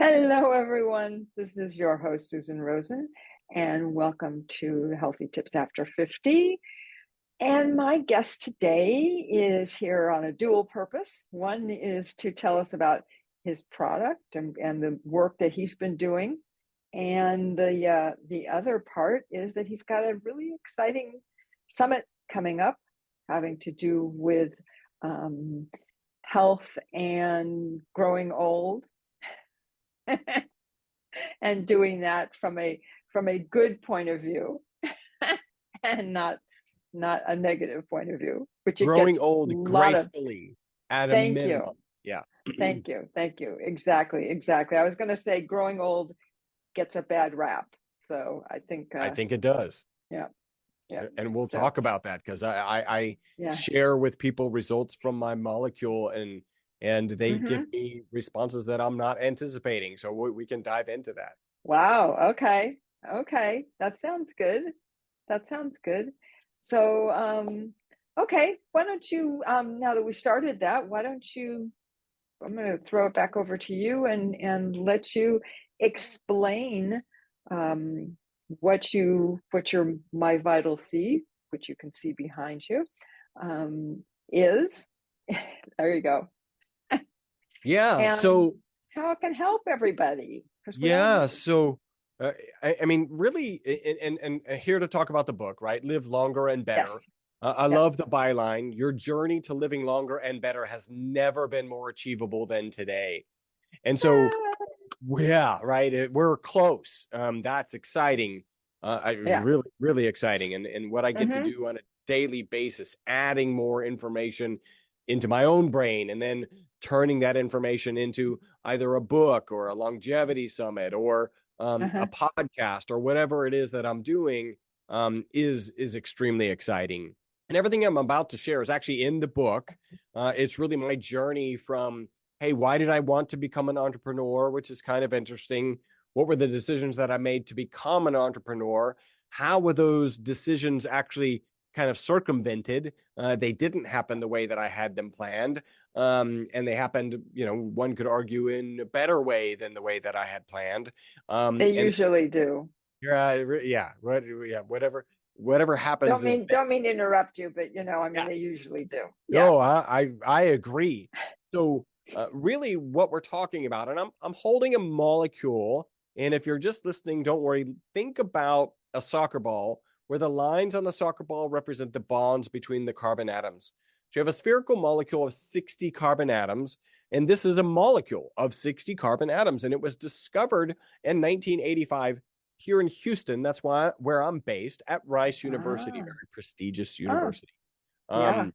Hello, everyone. This is your host, Susan Rosen, and welcome to Healthy Tips After 50. And my guest today is here on a dual purpose. One is to tell us about his product and the work that he's been doing. And the other part is that he's got a really exciting summit coming up having to do with health and growing old. And doing that from a good point of view and not a negative point of view, which it Growing gets a old lot of. gracefully at a Thank you. minimum. Yeah. Thank you. Exactly. I was going to say growing old gets a bad rap. So I think, I think it does. yeah. And we'll So, talk about that because I yeah. share with people results from my molecule and they Mm-hmm. give me responses that I'm not anticipating. So we can dive into that. Wow. Okay. That sounds good. So, okay. Why don't you, now that we started that, I'm going to throw it back over to you and let you explain what your My Vital C, which you can see behind you, is. There you go. Yeah. And So how it can help everybody, because we all yeah. need. So I mean, really, and here to talk about the book, right? Live longer and Yes. better. I Yes. love the byline. Your journey to living longer and better has never been more achievable than today. And so, yeah, right. We're close. That's exciting. Yeah. Really, really exciting. And what I get to Mm-hmm. do on a daily basis, adding more information into my own brain and then turning that information into either a book or a longevity summit or a Uh-huh. podcast or whatever it is that I'm doing is extremely exciting. And everything I'm about to share is actually in the book. It's really my journey from, hey, why did I want to become an entrepreneur, which is kind of interesting. What were the decisions that I made to become an entrepreneur? How were those decisions actually kind of circumvented? They didn't happen the way that I had them planned. And they happened, one could argue in a better way than the way that I had planned. They And usually do. whatever happens is Don't best. mean to interrupt you, but Yeah. they usually do. Yeah. No, I agree. So really, what we're talking about, and I'm holding a molecule, and if you're just listening, don't worry. Think about a soccer ball where the lines on the soccer ball represent the bonds between the carbon atoms. So you have a spherical molecule of 60 carbon atoms, and this is a molecule of 60 carbon atoms, and it was discovered in 1985 here in Houston. That's where I'm based at Rice University, Ah. very prestigious Oh, university. yeah. Um,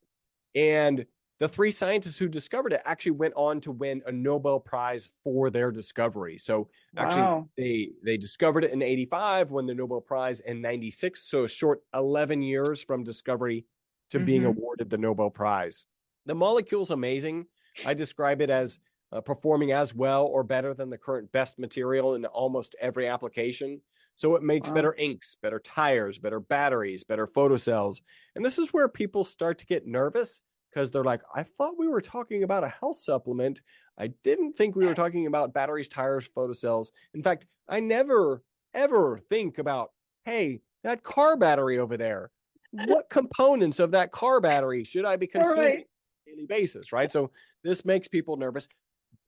and the three scientists who discovered it actually went on to win a Nobel Prize for their discovery. So actually, Wow. they discovered it in 85, won the Nobel Prize in 96. So a short 11 years from discovery to being Mm-hmm. awarded the Nobel Prize. The molecule's amazing. I describe it as performing as well or better than the current best material in almost every application. So it makes Wow. better inks, better tires, better batteries, better photocells. And this is where people start to get nervous because they're like, I thought we were talking about a health supplement. I didn't think we were talking about batteries, tires, photocells. In fact, I never, ever think about, hey, that car battery over there. What components of that car battery should I be All consuming right. on a daily basis, right? So this makes people nervous.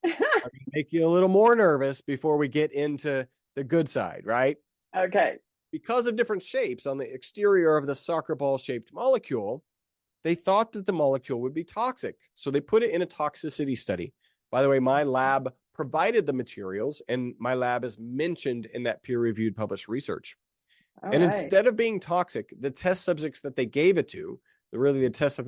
I'm going to make you a little more nervous before we get into the good side, right? Okay. Because of different shapes on the exterior of the soccer ball shaped molecule, they thought that the molecule would be toxic. So they put it in a toxicity study. By the way, my lab provided the materials, and my lab is mentioned in that peer reviewed published research. All And right. instead of being toxic, the test subjects that they gave it to, the test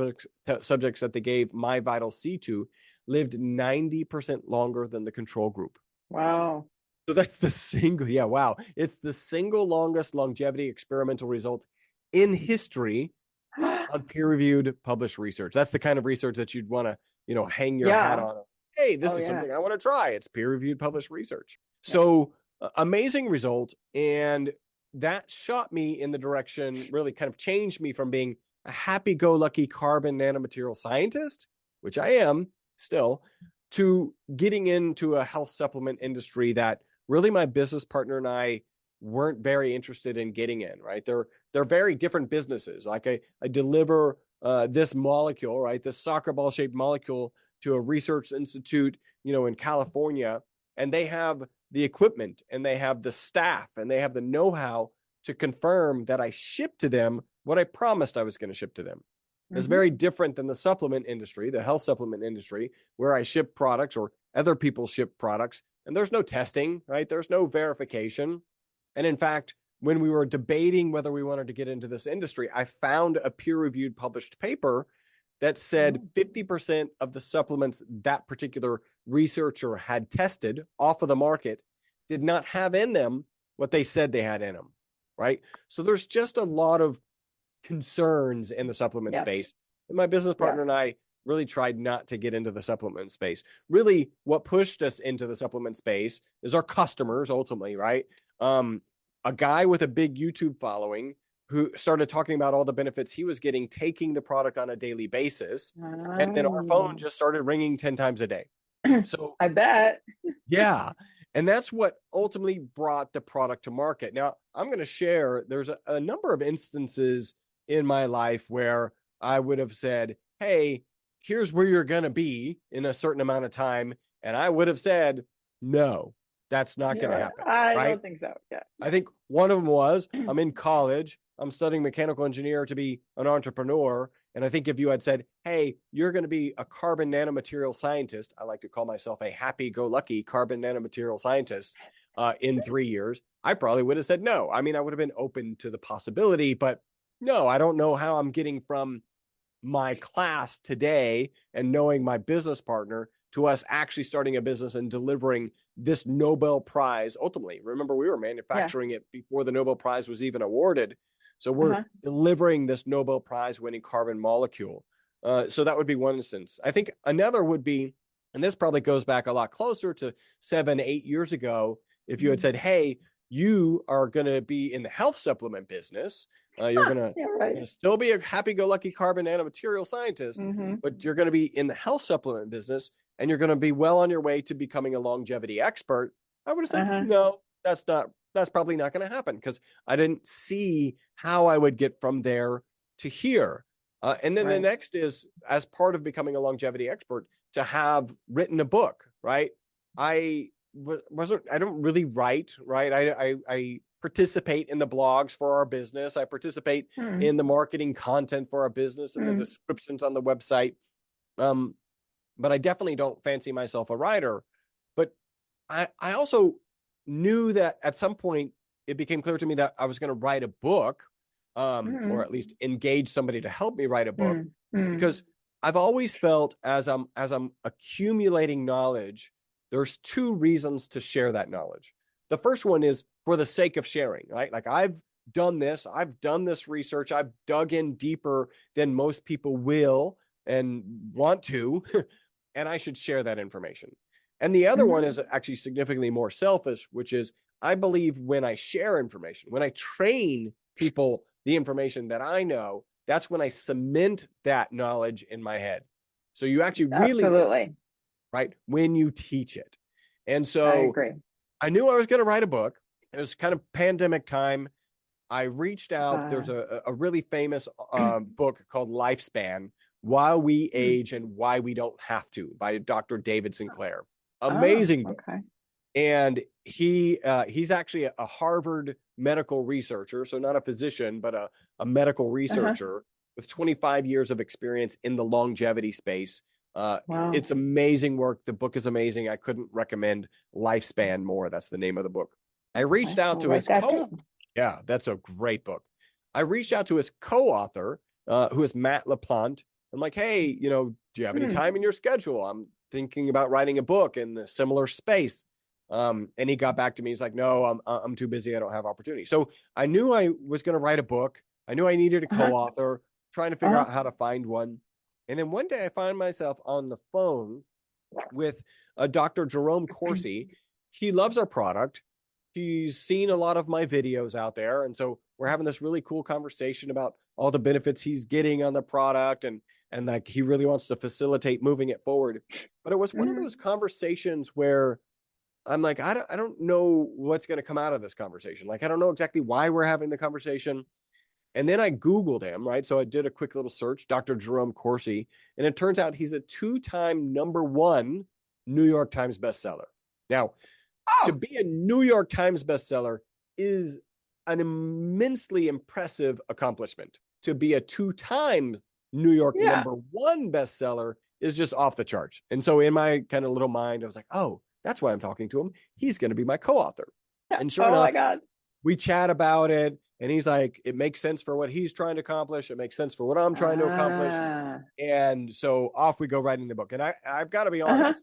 subjects that they gave My Vital C to, lived 90% longer than the control group. Wow. So that's yeah, wow. It's the single longest longevity experimental result in history on peer-reviewed published research. That's the kind of research that you'd want to, hang your hat Yeah. on. Hey, this Oh, is yeah. something I want to try. It's peer-reviewed published research. Yeah. So amazing result. And that shot me in the direction, really kind of changed me from being a happy-go-lucky carbon nanomaterial scientist, which I am still, to getting into a health supplement industry that really my business partner and I weren't very interested in getting in, right? They're very different businesses. Like I deliver this molecule, right? This soccer ball shaped molecule to a research institute, in California, and they have the equipment and they have the staff and they have the know-how to confirm that I ship to them what I promised I was going to ship to them. It's very different than the supplement industry, the health supplement industry, where I ship products or other people ship products, and there's no testing, right? There's no verification. And in fact, when we were debating whether we wanted to get into this industry, I found a peer-reviewed published paper that said 50% of the supplements that particular researcher had tested off of the market did not have in them what they said they had in them, right? So there's just a lot of concerns in the supplement space. And my business partner and I really tried not to get into the supplement space. Really, what pushed us into the supplement space is our customers ultimately, right? A guy with a big YouTube following who started talking about all the benefits he was getting taking the product on a daily basis. And then our phone just started ringing 10 times a day. So I bet. Yeah. And that's what ultimately brought the product to market. Now, I'm going to share, there's a number of instances in my life where I would have said, hey, here's where you're going to be in a certain amount of time. And I would have said, no, that's not going to happen. I don't think so. Yeah. I think one of them was, I'm in college, I'm studying mechanical engineer to be an entrepreneur. And I think if you had said, hey, you're going to be a carbon nanomaterial scientist, I like to call myself a happy-go-lucky carbon nanomaterial scientist in 3 years, I probably would have said no. I mean, I would have been open to the possibility, but no, I don't know how I'm getting from my class today and knowing my business partner to us actually starting a business and delivering this Nobel Prize. Ultimately, remember, we were manufacturing it before the Nobel Prize was even awarded. So we're delivering this Nobel Prize winning carbon molecule. So that would be one instance. I think another would be, and this probably goes back a lot closer to 7, 8 years ago, if you had said, hey, you are going to be in the health supplement business. You're going to still be a happy-go-lucky carbon nanomaterial scientist, but you're going to be in the health supplement business and you're going to be well on your way to becoming a longevity expert. I would have said, no, that's probably not going to happen because I didn't see how I would get from there to here. And then the next is, as part of becoming a longevity expert, to have written a book, right? I don't really write, right? I participate in the blogs for our business. I participate in the marketing content for our business and the descriptions on the website. But I definitely don't fancy myself a writer. But I also knew that at some point it became clear to me that I was going to write a book, or at least engage somebody to help me write a book, because I've always felt as I'm accumulating knowledge, there's 2 reasons to share that knowledge. The first one is for the sake of sharing, right? Like I've done this research, I've dug in deeper than most people will and want to, and I should share that information. And the other one is actually significantly more selfish, which is I believe when I share information, when I train people the information that I know, that's when I cement that knowledge in my head. So you actually really, right, when you teach it. And so I agree. I knew I was going to write a book. It was kind of pandemic time. I reached out. There's a really famous book called Lifespan, Why We Age and Why We Don't Have to, by Dr. David Sinclair. Amazing book. And he's actually a Harvard medical researcher, so not a physician, but a medical researcher with 25 years of experience in the longevity space. It's amazing work. The book is amazing. I couldn't recommend Lifespan more. That's the name of the book. I reached out to his Yeah, that's a great book. I reached out to his co-author, who is Matt LaPlante. I'm like, hey, do you have any time in your schedule? I'm thinking about writing a book in a similar space. And he got back to me. He's like, no, I'm too busy. I don't have opportunity. So I knew I was going to write a book. I knew I needed a co-author, trying to figure out how to find one. And then one day I find myself on the phone with Dr. Jerome Corsi. He loves our product. He's seen a lot of my videos out there. And so we're having this really cool conversation about all the benefits he's getting on the product. And and like he really wants to facilitate moving it forward. But it was one of those conversations where I'm like, I don't know what's going to come out of this conversation. Like, I don't know exactly why we're having the conversation. And then I Googled him, right? So I did a quick little search, Dr. Jerome Corsi, and it turns out he's a 2-time #1 New York Times bestseller. Now, to be a New York Times bestseller is an immensely impressive accomplishment. To be a 2-time New York #1 bestseller is just off the charts. And so in my kind of little mind, I was like, oh, that's why I'm talking to him. He's going to be my co-author. And sure enough, my God. We chat about it. And he's like, it makes sense for what he's trying to accomplish. It makes sense for what I'm trying to accomplish. And so off we go writing the book. And I've got to be honest.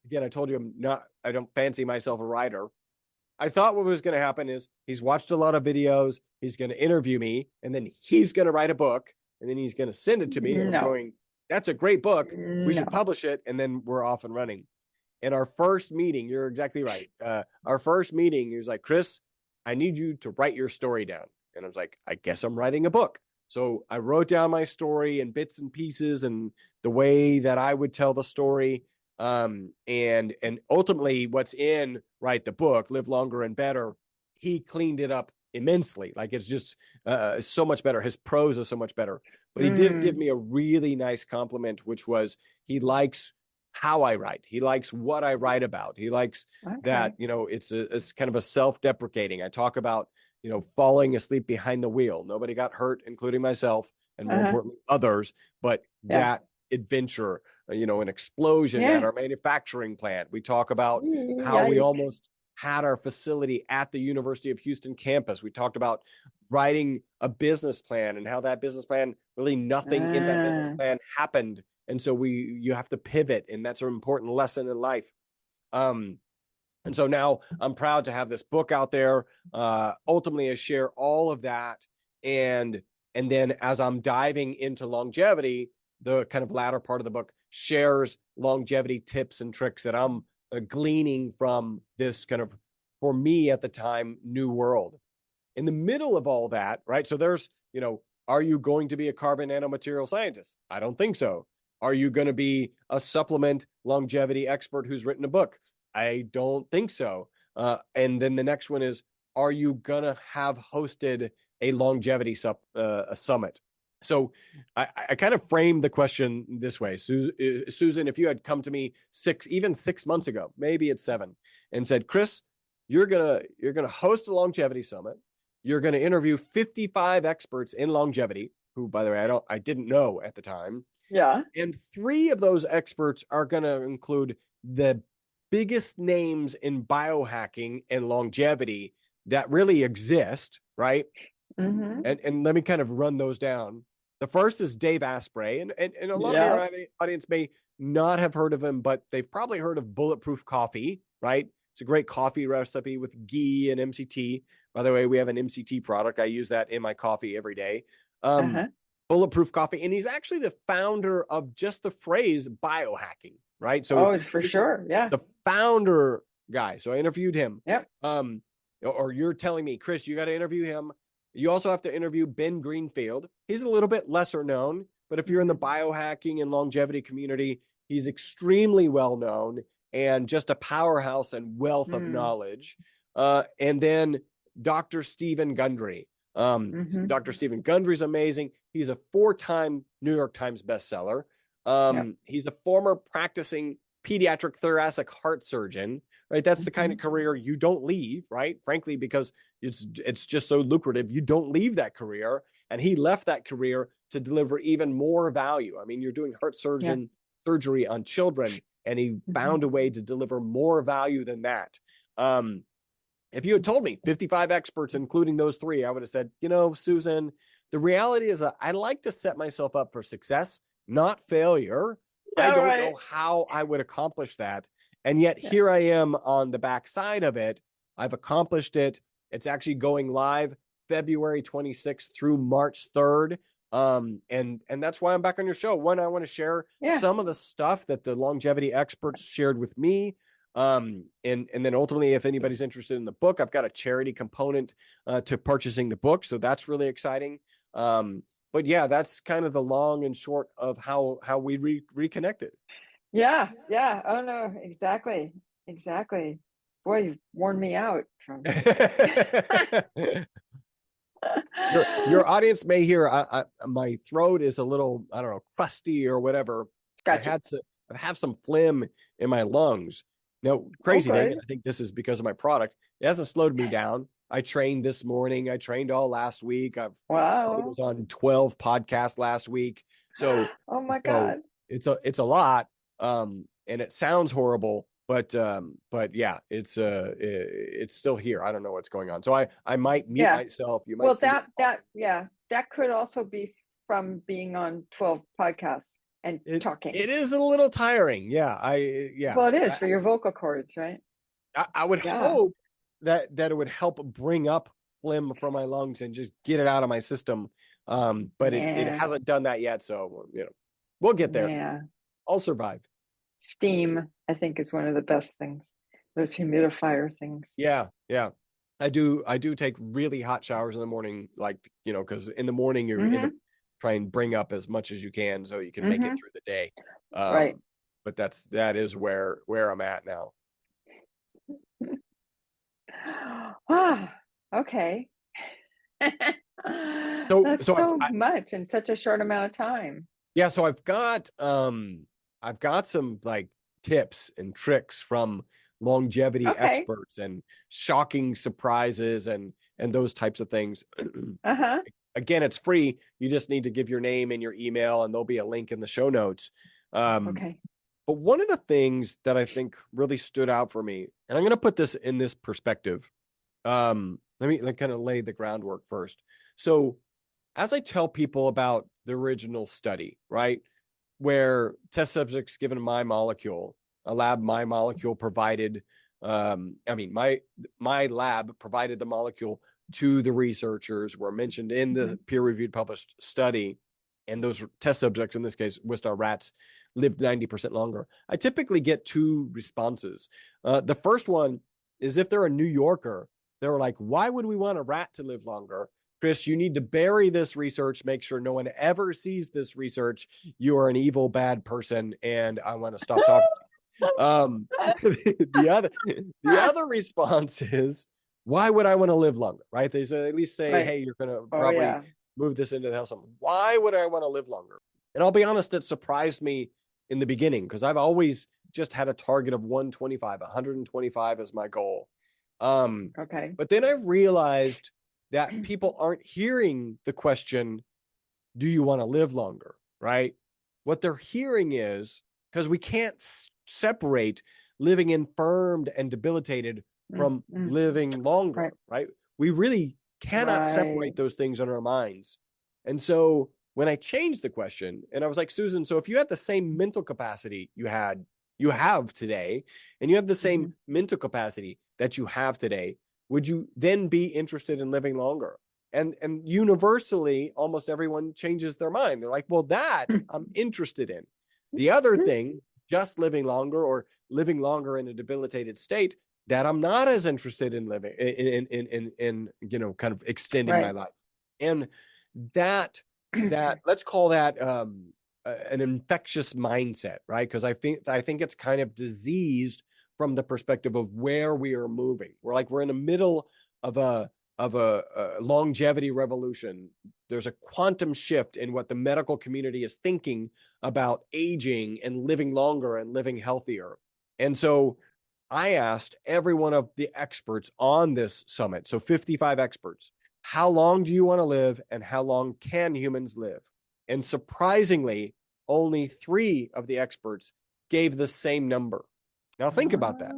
Again, I told you I don't fancy myself a writer. I thought what was going to happen is he's watched a lot of videos. He's going to interview me, and then he's going to write a book, and then he's going to send it to me. And I'm going, that's a great book. We should publish it. And then we're off and running. In our first meeting, you're exactly right. Our first meeting, he was like, Chris, I need you to write your story down. And I was like, I guess I'm writing a book. So I wrote down my story in bits and pieces and the way that I would tell the story. And ultimately what's in, right, the book, Live Longer and Better, he cleaned it up immensely. Like it's just so much better. His prose is so much better. But he did give me a really nice compliment, which was he likes how I write. He likes what I write about. He likes that, it's kind of a self-deprecating. I talk about, falling asleep behind the wheel. Nobody got hurt, including myself, and more importantly, others. But that adventure, an explosion at our manufacturing plant. We talk about how we almost had our facility at the University of Houston campus. We talked about writing a business plan and how that business plan, really nothing in that business plan happened. And so you have to pivot, and that's an important lesson in life. And so now I'm proud to have this book out there. Ultimately, I share all of that. And then as I'm diving into longevity, the kind of latter part of the book shares longevity tips and tricks that I'm gleaning from this kind of, for me at the time, new world. In the middle of all that, right? So there's, are you going to be a carbon nanomaterial scientist? I don't think so. Are you going to be a supplement longevity expert who's written a book? I don't think so. And then the next one is, are you going to have hosted a longevity summit? So I kind of framed the question this way. Susan, if you had come to me 6 months ago, maybe it's 7, and said, Chris, you're going to host a longevity summit. You're going to interview 55 experts in longevity, who, by the way, I didn't know at the time. Yeah. And 3 of those experts are going to include the biggest names in biohacking and longevity that really exist, right? And let me kind of run those down. The first is Dave Asprey, and a lot of your audience may not have heard of him, but they've probably heard of Bulletproof Coffee, right? It's a great coffee recipe with ghee and MCT. By the way, we have an MCT product. I use that in my coffee every day. Bulletproof Coffee, and he's actually the founder of just the phrase biohacking, right? So for sure, the founder guy. So I interviewed him. Yep. Or you're telling me, Chris, you got to interview him. You also have to interview Ben Greenfield. He's a little bit lesser known, but if you're in the biohacking and longevity community, he's extremely well known and just a powerhouse and wealth of knowledge. And then Dr. Stephen Gundry. Dr. Stephen Gundry is amazing. He's a 4-time New York Times bestseller. He's a former practicing pediatric thoracic heart surgeon, right? That's the kind of career you don't leave, right? Frankly, because it's just so lucrative. You don't leave that career. And he left that career to deliver even more value. I mean, you're doing heart surgery on children, and he found a way to deliver more value than that. If you had told me 55 experts, including those 3, I would have said, Susan, the reality is I like to set myself up for success, not failure. I don't know how I would accomplish that. And yet here I am on the backside of it. I've accomplished it. It's actually going live February 26th through March 3rd. And that's why I'm back on your show. One, I want to share some of the stuff that the longevity experts shared with me. And then ultimately, if anybody's interested in the book, I've got a charity component to purchasing the book. So that's really exciting. but yeah, that's kind of the long and short of how we reconnected. Yeah, yeah. Oh no, exactly. Exactly. Boy, you've worn me out from Your audience may hear my throat is a little, I don't know, crusty or whatever. I scratchy. had to I have some phlegm in my lungs. Now, Oh, crazy thing, good. and I think this is because of my product. It hasn't slowed me down. I trained this morning. I trained all last week. I think it Wow. was on 12 podcasts last week. So Oh my so God. it's a lot. And it sounds horrible, but yeah, it's still here. I don't know what's going on. So I might mute Yeah. myself. You might Well, see me. yeah, that could also be from being on 12 podcasts and talking. It is a little tiring. Yeah, Well, it is for your vocal cords, right? I would Yeah. hope that it would help bring up phlegm from my lungs and just get it out of my system. But it Yeah. hasn't done that yet. So we'll get there. Yeah. I'll survive. Steam, I think, is one of the best things. Those humidifier things. Yeah, yeah. I do take really hot showers in the morning, like, because in the morning you're in Mm-hmm. the try and bring up as much as you can so you can make it Mm-hmm. through the day. Right. But that is where I'm at now. Ah, okay. So That's so so much in such a short amount of time. yeah, so I've got some like tips and tricks from longevity Okay. experts and shocking surprises and those types of things. Uh-huh. Again, it's free. You just need to give your name and your email, and there'll be a link in the show notes. Um, Okay. but one of the things that I think really stood out for me, and I'm going to put this in this perspective. Let me kind of lay the groundwork first. So, as I tell people about the original study, right, where test subjects given my molecule, a lab, my molecule provided, my lab provided the molecule to the researchers, were mentioned in the peer-reviewed published study, and those test subjects, in this case, Wistar rats, lived 90% longer. I typically get two responses. The first one is if they're a New Yorker, they're like, why would we want a rat to live longer? Chris, you need to bury this research, make sure no one ever sees this research. You are an evil, bad person, and I want to stop talking. The other response is, why would I want to live longer? Right? They say, at least say, Right. hey, you're going to Oh, probably yeah. move this into the house. Why would I want to live longer? And I'll be honest, it surprised me in the beginning because I've always just had a target of 125 as my goal. Okay. But then I realized that people aren't hearing the question, do you want to live longer? Right? What they're hearing is, because we can't separate living infirmed and debilitated from Mm-hmm. living longer, right? We really cannot Right. separate those things in our minds. And so when I changed the question, and I was like, Susan, so if you had the same mental capacity you have today, and you have the same Mm-hmm. mental capacity that you have today, would you then be interested in living longer? And universally, almost everyone changes their mind. They're like, well, that I'm interested in. The other thing, just living longer or living longer in a debilitated state, that I'm not as interested in living in kind of extending my Right. life. And that let's call that an infectious mindset, right? Because I think it's kind of diseased from the perspective of where we are moving. We're in the middle of a longevity revolution. There's a quantum shift in what the medical community is thinking about aging and living longer and living healthier. And so I asked every one of the experts on this summit, so 55 experts, how long do you want to live and how long can humans live? And surprisingly, only 3 of the experts gave the same number. Now think about that.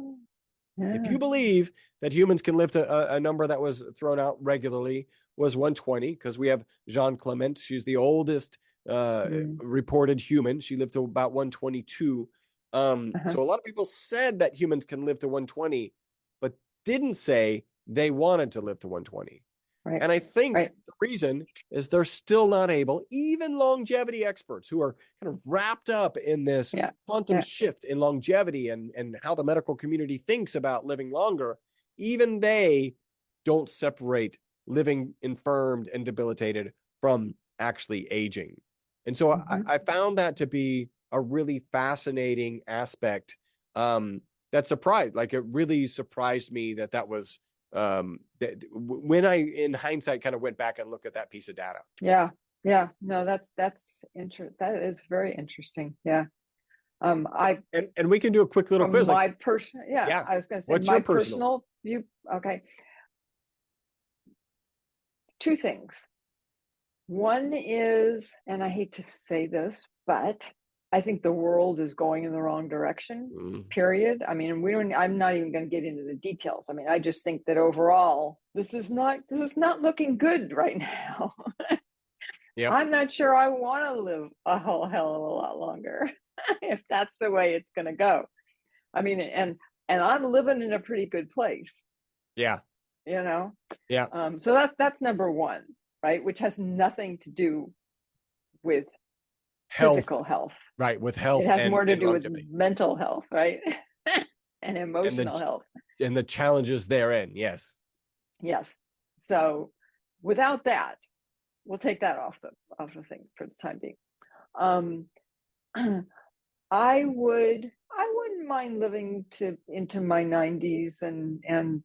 If Yeah. you believe that humans can live to a number that was thrown out regularly was 120, because we have Jean Clement. She's the oldest reported human. She lived to about 122. Uh-huh. So a lot of people said that humans can live to 120, but didn't say they wanted to live to 120. Right. And I think Right. the reason is they're still not able, even longevity experts who are kind of wrapped up in this Yeah. quantum Yeah. shift in longevity and how the medical community thinks about living longer, even they don't separate living infirmed and debilitated from actually aging. And so I found that to be a really fascinating aspect that surprised, like it really surprised me that was when I, in hindsight, kind of went back and looked at that piece of data. Yeah. No, that's interesting. That is very interesting. Yeah. And we can do a quick little quiz. My Like, personal, yeah, I was going to say what's my your personal personal view. Okay. Two things. One is, and I hate to say this, but I think the world is going in the wrong direction, period. I mean, I'm not even going to get into the details. I mean, I just think that overall, this is not looking good right now. Yep. I'm not sure I want to live a whole hell of a lot longer if that's the way it's going to go. I mean, and I'm living in a pretty good place. Yeah. Yeah. So that's number one, right? Which has nothing to do with physical health. Right. With health. It has more to do longevity. with mental health, right? And emotional health. And the challenges therein. Yes. Yes. So without that, we'll take that off the thing for the time being. I wouldn't mind living into my 90s and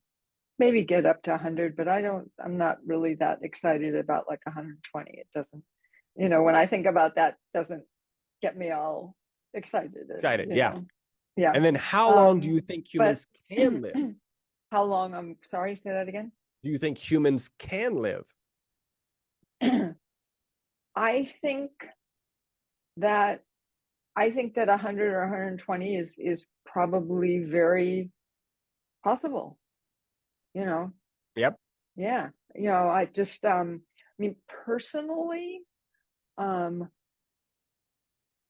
maybe get up to 100, but I'm not really that excited about like 120. It doesn't, when I think about that, doesn't get me all excited. Yeah. Yeah. And then how long do you think humans can live? How long? I'm sorry, say that again. Do you think humans can live? I think that 100 or 120 is probably very possible. Yep. Yeah. I just I mean, personally, I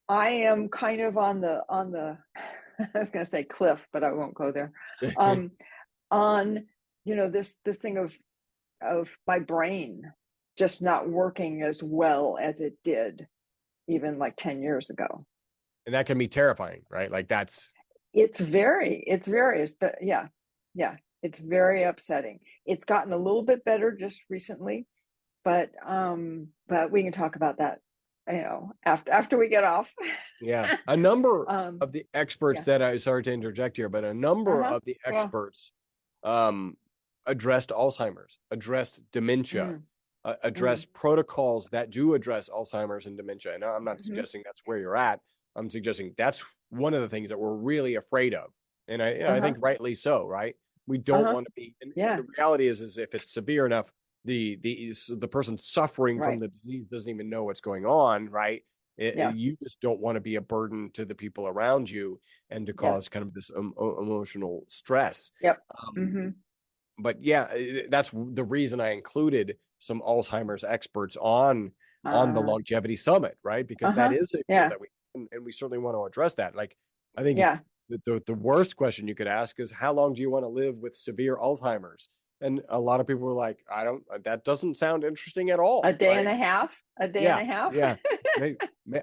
am kind of on the I was going to say cliff, but I won't go there. On this thing of my brain just not working as well as it did even like 10 years ago. And that can be terrifying, right? Like it's very, but yeah, it's very upsetting. It's gotten a little bit better just recently, but we can talk about that, after we get off. Yeah. A number of the experts that sorry to interject here, but a number of the experts addressed Alzheimer's, addressed dementia, addressed protocols that do address Alzheimer's and dementia. And I'm not suggesting that's where you're at. I'm suggesting that's one of the things that we're really afraid of. And I think rightly so, right? We don't want to be, and the reality is if it's severe enough, the person suffering from the disease doesn't even know what's going on, right? You just don't want to be a burden to the people around you and to cause kind of this emotional stress. Yep. But yeah, that's the reason I included some Alzheimer's experts on the Longevity Summit, right? Because that is a field that we certainly want to address that. Like, I think the worst question you could ask is, how long do you want to live with severe Alzheimer's? And a lot of people were like, that doesn't sound interesting at all. A day and a half? Yeah.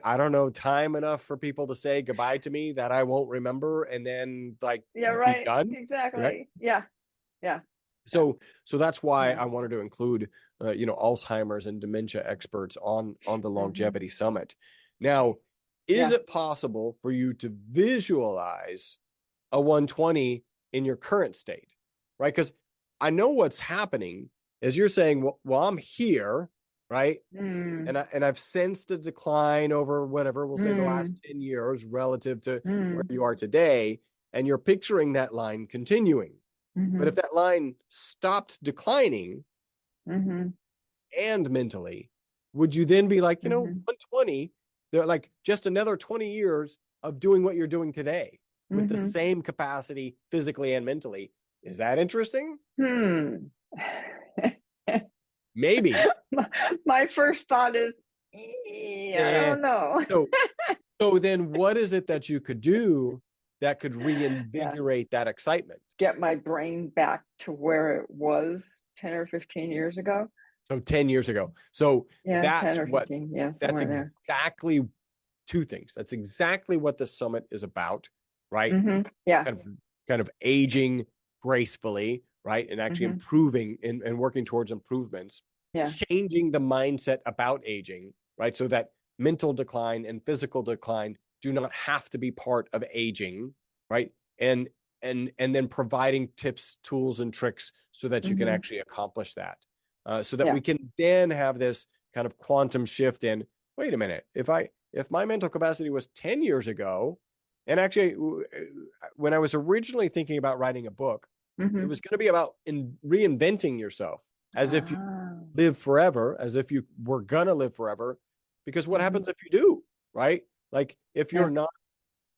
I don't know, time enough for people to say goodbye to me that I won't remember and then be done. Exactly. Right? Yeah. So that's why I wanted to include, Alzheimer's and dementia experts on the Longevity Summit. Now, is it possible for you to visualize a 120 in your current state, right? Because I know what's happening is you're saying, well, I'm here, right? And I've sensed a decline over whatever, we'll say the last 10 years relative to where you are today. And you're picturing that line continuing. But if that line stopped declining and mentally, would you then be like, 120, they're like just another 20 years of doing what you're doing today with the same capacity physically and mentally? Is that interesting? Maybe. My first thought is, I don't know. So then what is it that you could do that could reinvigorate that excitement? Get my brain back to where it was 10 or 15 years ago. So 10 years ago. So that's 10 or 15, that's exactly two things. That's exactly what the summit is about, right? Yeah. Kind of aging gracefully, right? And actually improving and working towards improvements. Yeah. changing the mindset about aging, right? So that mental decline and physical decline do not have to be part of aging, right? And then providing tips, tools, and tricks so that you can Hmm. actually accomplish that. So that Yeah. we can then have this kind of quantum shift in, wait a minute, if my mental capacity was 10 years ago, and actually when I was originally thinking about writing a book, it Hmm. was going to be about reinventing yourself as if you Ah. live forever, as if you were going to live forever. Because what Hmm. happens if you do, right? Like if Yeah. you're not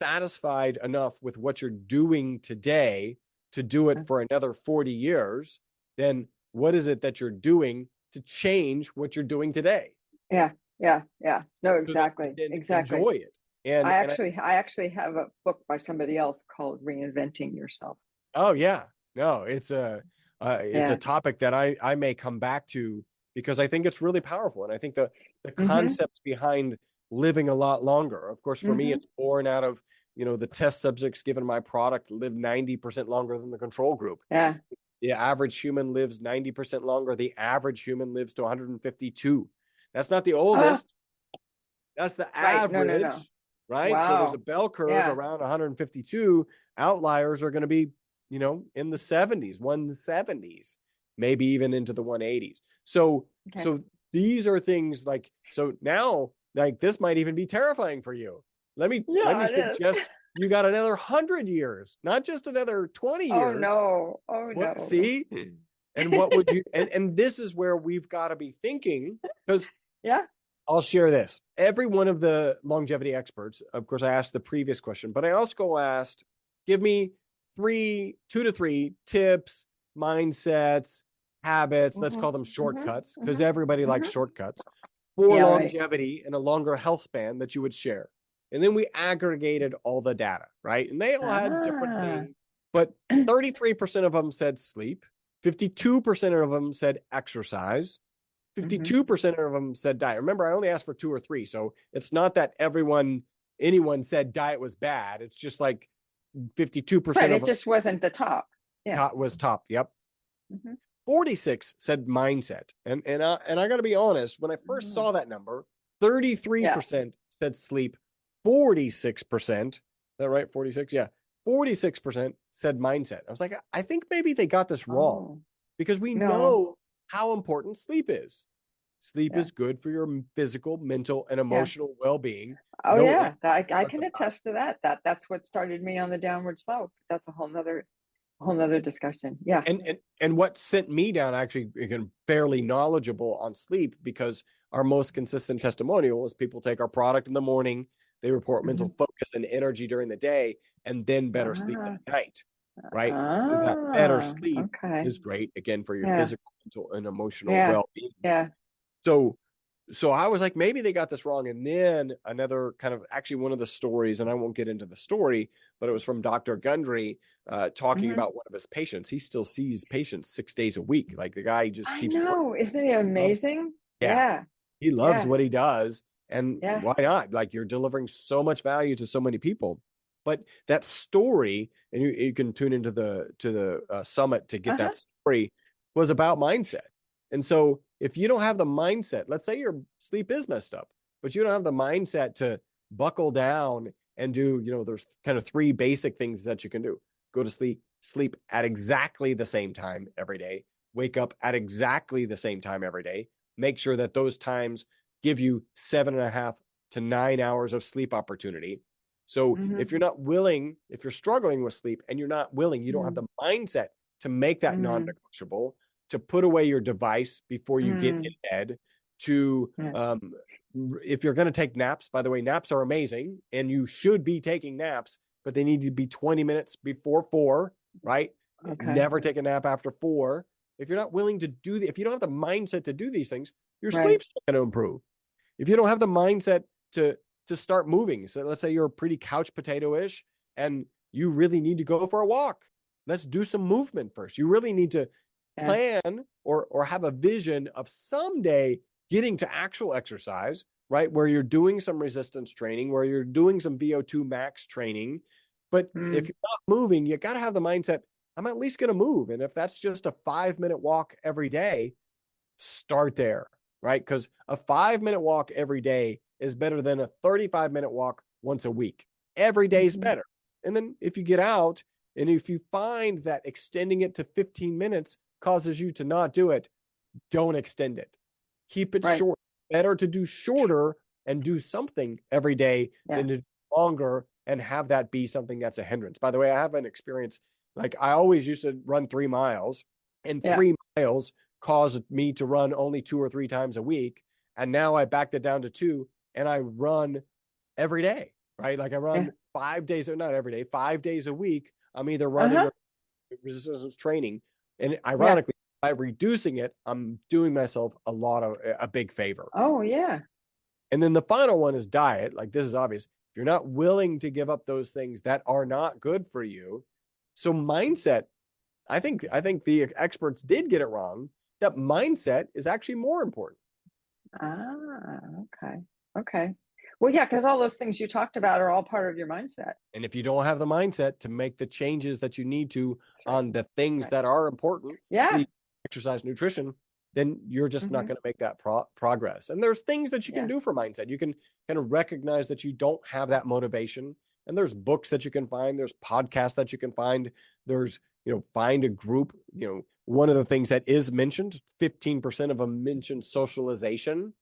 satisfied enough with what you're doing today to do it for another 40 years, then what is it that you're doing to change what you're doing today Yeah. Yeah. Yeah. No, so that you exactly. can Exactly. enjoy it? I actually have a book by somebody else called Reinventing Yourself. Oh yeah, no, it's a Yeah. topic that I may come back to because I think it's really powerful, and I think the Hmm. concepts behind living a lot longer. Of course, for me, Hmm. it's born out of the test subjects given my product live 90% longer than the control group. Yeah. The average human lives 90% longer. The average human lives to 152. That's not the Ah, oldest. That's the right. No, no, no. average, right? So there's a Wow. bell curve Yeah. around 152. Outliers are going to be, in the 70s, 170s, maybe even into the 180s. So, Okay. so these are things like, so now, like this might even be terrifying for you. Let me Yeah, it is. suggest you got another 100 years, not just another 20 Oh years. no. Oh What, no. see? And what would you, and this is where we've got to be thinking because Yeah. I'll share this. Every one of the longevity experts, of course, I asked the previous question, but I also asked, give me two to three tips, mindsets, habits, let's Hmm. call them Hmm. shortcuts, because Hmm. everybody likes Hmm. shortcuts for Yeah, right. longevity and a longer health span that you would share. And then we aggregated all the data, right? And they all had different Ah. things, but 33% of them said sleep, 52% of them said exercise, Hmm. 52% of them said diet. Remember, I only asked for two or three. So it's not that anyone said diet was bad. It's just like Right. 52% of It them just wasn't the top. Yeah. was top. Yep. Hmm. 46 said mindset. And I got to be honest, when I first Hmm. saw that number, Yeah. 33% said sleep, 46%, is that right? 46? Yeah. 46% said mindset. I was like, I think maybe they got this wrong Oh, because we no. know how important sleep is. Sleep Yeah. is good for your physical, mental, and Yeah. emotional well-being. Oh No yeah. ifs, I buts can about attest to that. That's what started me on the downward slope. That's a whole nother discussion. Yeah. it. And what sent me down actually again fairly knowledgeable on sleep because our most consistent testimonial is people take our product in the morning, they report Hmm. mental focus and energy during the day, and then better sleep Ah. at night. Right. So that better Ah. sleep Okay. is great again for your Yeah. physical, mental, and emotional Yeah. well-being. Yeah. So so I was like, maybe they got this wrong. And then another kind of actually one of the stories, and I won't get into the story, but it was from Dr. Gundry talking Hmm. about one of his patients. He still sees patients 6 days a week. Like the guy just I keeps working. know. Isn't it Loves, amazing? yeah, Yeah. he loves Yeah. what he does. And Yeah. why not? Like you're delivering so much value to so many people. But that story, and you can tune into the summit to get Uh-huh. that story, was about mindset. And so if you don't have the mindset, let's say your sleep is messed up, but you don't have the mindset to buckle down and do, there's kind of three basic things that you can do. Go to sleep at exactly the same time every day, wake up at exactly the same time every day. Make sure that those times give you 7.5 to 9 hours of sleep opportunity. So Hmm. if you're struggling with sleep and you're not willing, you don't have Mm. the mindset to make that Mm. non-negotiable, to put away your device before you get in Mm. bed, to Yeah. if you're going to take naps, by the way, naps are amazing and you should be taking naps, but they need to be 20 minutes before 4, right? Okay. Never take a nap after 4. If you're not willing to if you don't have the mindset to do these things, your Right. sleep's not going to improve. If you don't have the mindset to start moving, so let's say you're pretty couch potato-ish and you really need to go for a walk. Let's do some movement first. You really need to Yeah. plan or have a vision of someday getting to actual exercise, right? Where you're doing some resistance training, where you're doing some VO2 max training. But if Mm. you're not moving, you got to have the mindset, I'm at least going to move. And if that's just a 5-minute walk every day, Start there, right? Because a 5-minute walk every day is better than a 35-minute walk once a week. Every day is Mm-hmm. better. And then if you get out and if you find that extending it to 15 minutes causes you to not do it, don't extend it. Keep it Right. short. Better to do shorter and do something every day than to do longer and have that be something that's a hindrance. By the way, I have an experience. Like I always used to run 3 miles, and 3 miles caused me to run only 2 or 3 times a week. And now I backed it down to 2, and I run every day, right? Like I run 5 days, not every day, 5 days a week. I'm either running or resistance training. And ironically, by reducing it, I'm doing myself a big favor. Oh, yeah. And then the final one is diet. Like this is obvious. If you're not willing to give up those things that are not good for you. So mindset, I think the experts did get it wrong. That mindset is actually more important. Okay. Okay. Well, yeah, because all those things you talked about are all part of your mindset. And if you don't have the mindset to make the changes that you need to on the things that are important, sleep, exercise, nutrition, then you're just not going to make that progress. And there's things that you can do for mindset. You can kind of recognize that you don't have that motivation. And there's books that you can find. There's podcasts that you can find. There's, find a group. One of the things that is mentioned, 15% of them mentioned socialization.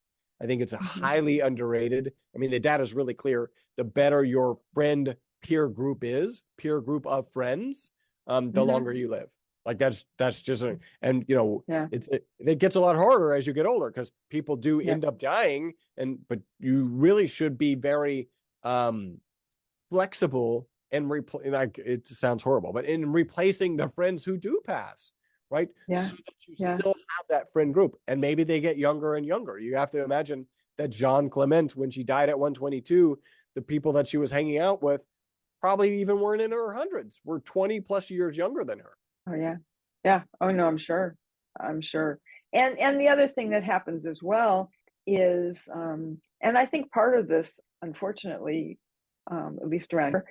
I think it's a highly underrated. I mean, the data is really clear. The better your friend peer group of friends, the longer you live. Like that's just, it gets a lot harder as you get older because people do end up dying, but you really should be very flexible and like it sounds horrible, but in replacing the friends who do pass, right? So that you still have that friend group, and maybe they get younger and younger. You have to imagine that Jean Clement, when she died at 122, the people that she was hanging out with probably even weren't in her hundreds, were 20 plus years younger than her. Oh, yeah. Yeah. Oh, no, I'm sure. And the other thing that happens as well is, and I think part of this, unfortunately, at least around here,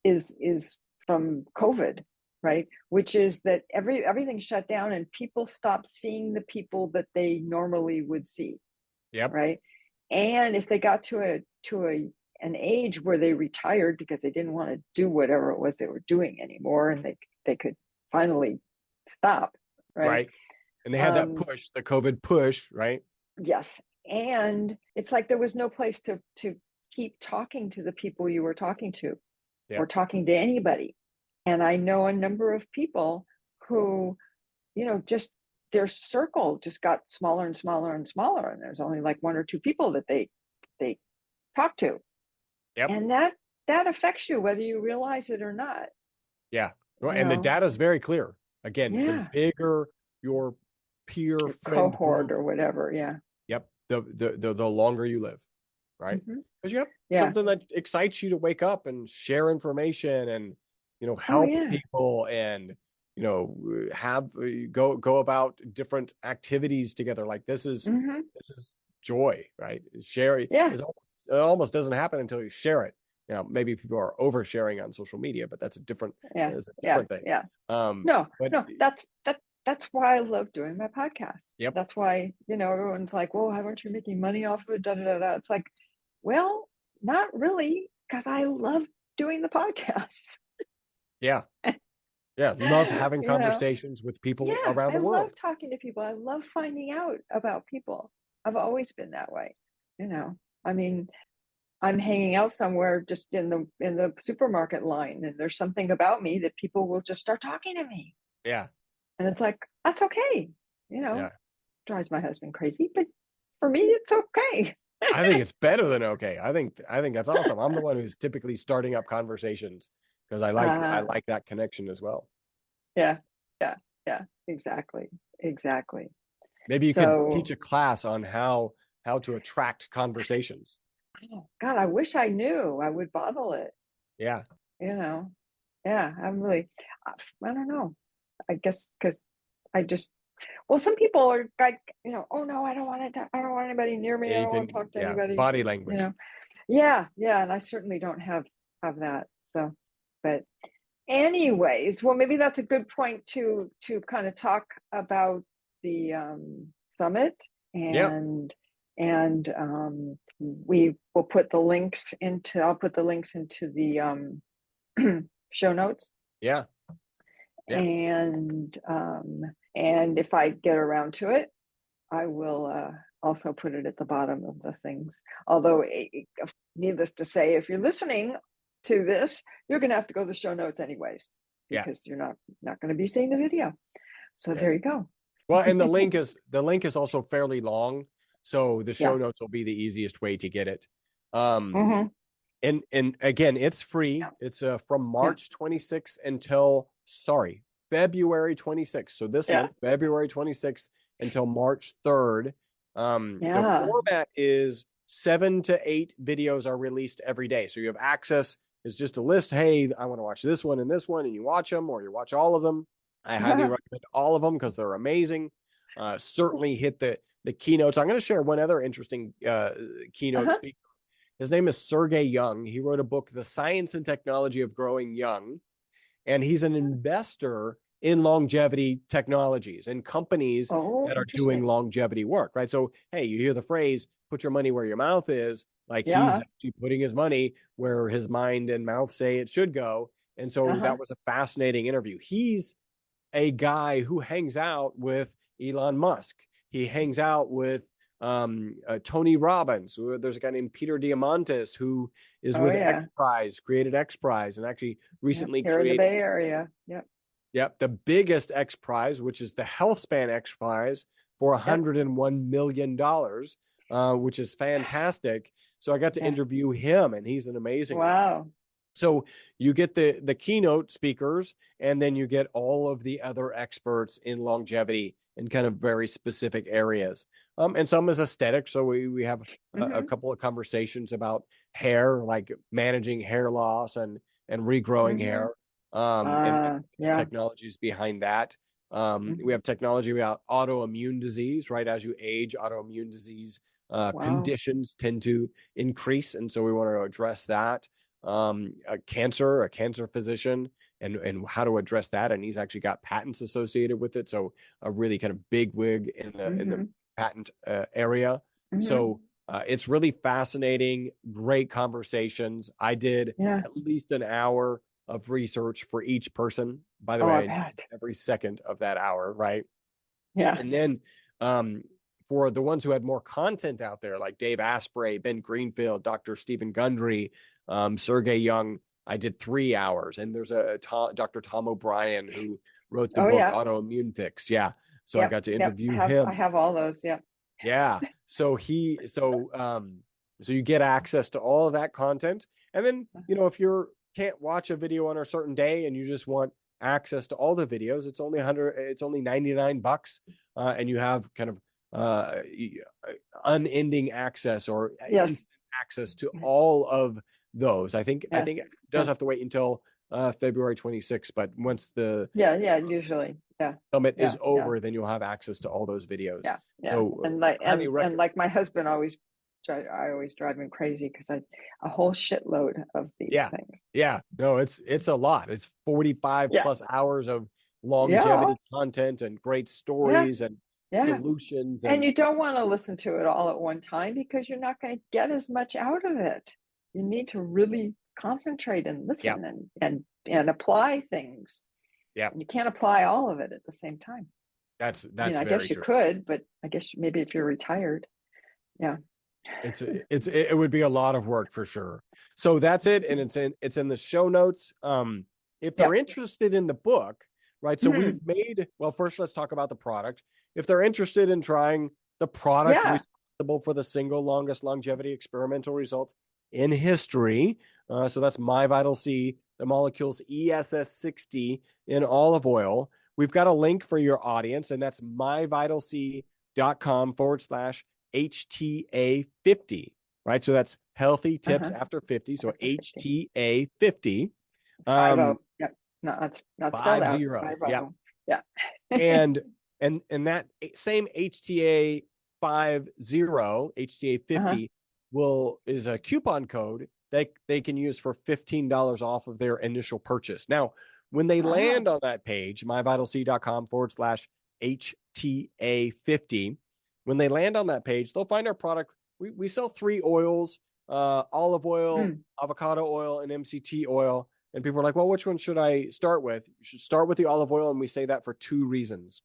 is from COVID, right? Which is that everything shut down and people stopped seeing the people that they normally would see. Yep. Right. And if they got to an age where they retired because they didn't want to do whatever it was they were doing anymore, and they could finally stop, right? And they had that push, the COVID push, right? Yes. And it's like there was no place to keep talking to the people you were talking to or talking to anybody. And I know a number of people who, just their circle just got smaller and smaller and smaller. And there's only like 1 or 2 people that they talk to. Yep. And that affects you, whether you realize it or not. Yeah. And the data is very clear. Again, the bigger your peer friend cohort group, or whatever. Yeah. Yep. The longer you live, right? Because you have something that excites you to wake up and share information and, help people and, have go about different activities together. Like this is joy, right? Sharing. It almost doesn't happen until you share it. Maybe people are oversharing on social media, but that's a different thing. Yeah. No, that's why I love doing my podcast. Yep. That's why, everyone's like, well, aren't you making money off of it? Da, da, da, da. It's like, well, not really, because I love doing the podcast. Yeah. Yeah. Love having conversations with people around the world. I love talking to people. I love finding out about people. I've always been that way. I mean, I'm hanging out somewhere just in the supermarket line, and there's something about me that people will just start talking to me. Yeah. And it's like, that's okay. Drives my husband crazy, but for me, it's okay. I think it's better than okay. I think that's awesome. I'm the one who's typically starting up conversations because I like that connection as well. Yeah. Exactly. Maybe you could teach a class on how to attract conversations. Oh God, I wish I knew. I would bottle it. Yeah. I'm really, I don't know. I guess because some people are like, oh no, I don't want anybody near me. I don't want to talk to anybody. Body language. Yeah. And I certainly don't have that. So, but anyways, well, maybe that's a good point to kind of talk about the summit, Yeah. and we will put the links into. I'll put the links into the show notes. Yeah. Yeah. And if I get around to it, I will also put it at the bottom of the things. Although, needless to say, if you're listening to this, you're going to have to go to the show notes anyways, Yeah. because you're not going to be seeing the video. So Yeah. there you go. Well, and the link is also fairly long, so the show Yeah. notes will be the easiest way to get it. Mm-hmm. And again, it's free. Yeah. It's from Yeah. March 26th until February 26th. So this Yeah. month, February 26th until March 3rd. The Yeah. format is 7 to 8 videos are released every day. So you have access. It's just a list. Hey, I want to watch this one, and you watch them, or you watch all of them. I highly recommend all of them because they're amazing. Certainly hit the keynotes. I'm going to share one other interesting keynote speaker. His name is Sergey Young. He wrote a book, The Science and Technology of Growing Young, and he's an investor in longevity technologies and companies that are doing longevity work, right? So, hey, you hear the phrase, put your money where your mouth is, like he's actually putting his money where his mind and mouth say it should go. And so that was a fascinating interview. He's a guy who hangs out with Elon Musk. He hangs out with Tony Robbins. There's a guy named Peter Diamandis who is with X Prize, created X Prize, and actually recently here created in the Bay Area. Yep, the biggest X Prize, which is the HealthSpan X Prize, for $101 million, which is fantastic. So I got to interview him, and he's an amazing guy. So you get the keynote speakers, and then you get all of the other experts in longevity in kind of very specific areas. And some is aesthetic. So we have a couple of conversations about hair, like managing hair loss and regrowing hair. And technologies behind that. We have technology about autoimmune disease, right? As you age, autoimmune disease conditions tend to increase. And so we want to address that. A cancer physician, and how to address that. And he's actually got patents associated with it. So a really kind of big wig in the patent area. So it's really fascinating, great conversations. I did at least an hour of research for each person. By the way, every second of that hour, right? Yeah. And then for the ones who had more content out there, like Dave Asprey, Ben Greenfield, Dr. Stephen Gundry, Sergey Young, I did 3 hours. And there's Dr. Tom O'Brien who wrote the book Autoimmune Fix. Yeah. So I got to interview him. I have all those. Yeah. Yeah. So so you get access to all of that content. And then, if you can't watch a video on a certain day and you just want access to all the videos, it's only $99, and you have kind of unending access or instant access to all of those. I think it does have to wait until February 26th, but once the usually summit is over, then you'll have access to all those videos. So, and like my husband always drive him crazy because a whole shitload of these things. Yeah, no, it's a lot. It's 45 plus hours of longevity content and great stories and solutions. And you don't want to listen to it all at one time because you're not going to get as much out of it. You need to really concentrate and listen and apply things. Yeah. And you can't apply all of it at the same time. That's I guess you could, but I guess maybe if you're retired. Yeah. It would be a lot of work for sure. So that's it. And it's in the show notes. If they're interested in the book, right? So we've made, first let's talk about the product. If they're interested in trying the product responsible for the single longest longevity experimental results in history. So that's MyVitalC, the molecules ESS60 in olive oil. We've got a link for your audience, and that's myvitalc.com/HTA50, right? So that's healthy tips after 50. So HTA50. No, that's not spelled out. 50. Yeah. And that same HTA50, HTA50 is a coupon code that they can use for $15 off of their initial purchase. Now, when they land on that page, myvitalc.com/HTA50, When they land on that page, they'll find our product. We sell 3 oils, olive oil, Mm. avocado oil, and MCT oil. And people are like, well, which one should I start with? You should start with the olive oil. And we say that for 2 reasons.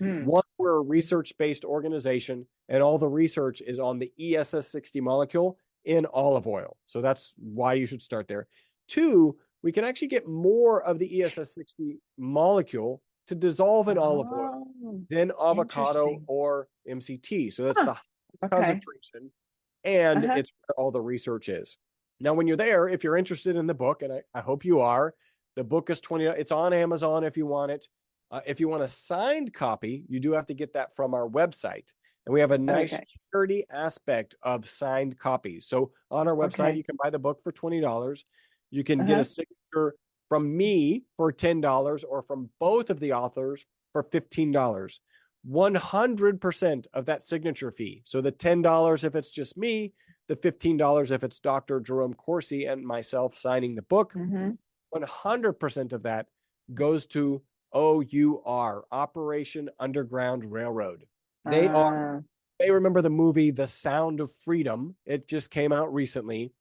Mm. One, we're a research-based organization, and all the research is on the ESS60 molecule in olive oil. So that's why you should start there. 2, we can actually get more of the ESS60 molecule to dissolve in olive oil Oh, than avocado interesting. or MCT. So that's Huh. the highest Okay. concentration, and Uh-huh. it's where all the research is. Now, when you're there, if you're interested in the book, and I hope you are, the book is $20. It's on Amazon if you want it. If you want a signed copy, you do have to get that from our website. And we have a nice Okay. charity aspect of signed copies. So on our website, Okay. you can buy the book for $20. You can get a Uh-huh. signature from me for $10 or from both of the authors for $15. 100% of that signature fee. So the $10 if it's just me, the $15 if it's Dr. Jerome Corsi and myself signing the book, Mm-hmm. 100% of that goes to OUR, Operation Underground Railroad. They are, Uh, they remember the movie The Sound of Freedom. It just came out recently,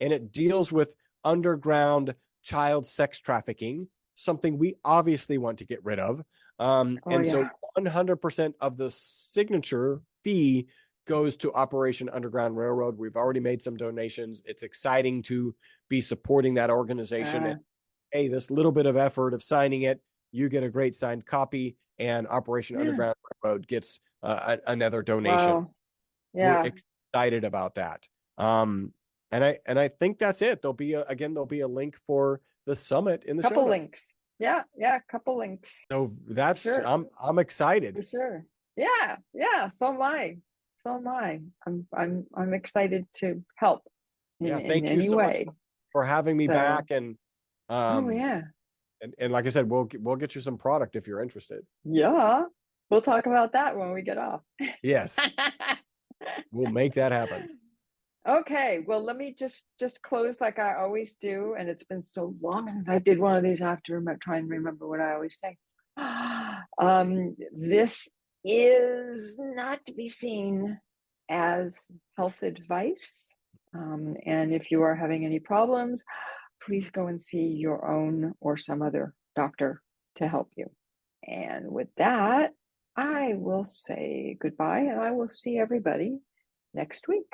and it deals with underground child sex trafficking, something we obviously want to get rid of. oh And so yeah. 100% of the signature fee goes to Operation Underground Railroad. We've already made some donations. It's exciting to be supporting that organization. Uh, And hey, this little bit of effort of signing it, you get a great signed copy, and Operation yeah. Underground Railroad gets another donation. Wow. We're Yeah. excited about that. And I think that's it. There'll be a link for the summit in the show Couple notes. links. Yeah. Yeah. Couple links. So For that's sure. I'm excited. For sure. Yeah. Yeah. So am I. So am I. I'm excited to help Yeah, in thank you any so much way. for having me So, back, and oh um yeah. and like I said, we'll get you some product if you're interested. Yeah. We'll talk about that when we get off. Yes, we'll make that happen. Okay, well, let me just close like I always do, and it's been so long since I did one of these. I have to try and remember what I always say. This is not to be seen as health advice, and if you are having any problems, please go and see your own or some other doctor to help you. And with that, I will say goodbye, and I will see everybody next week.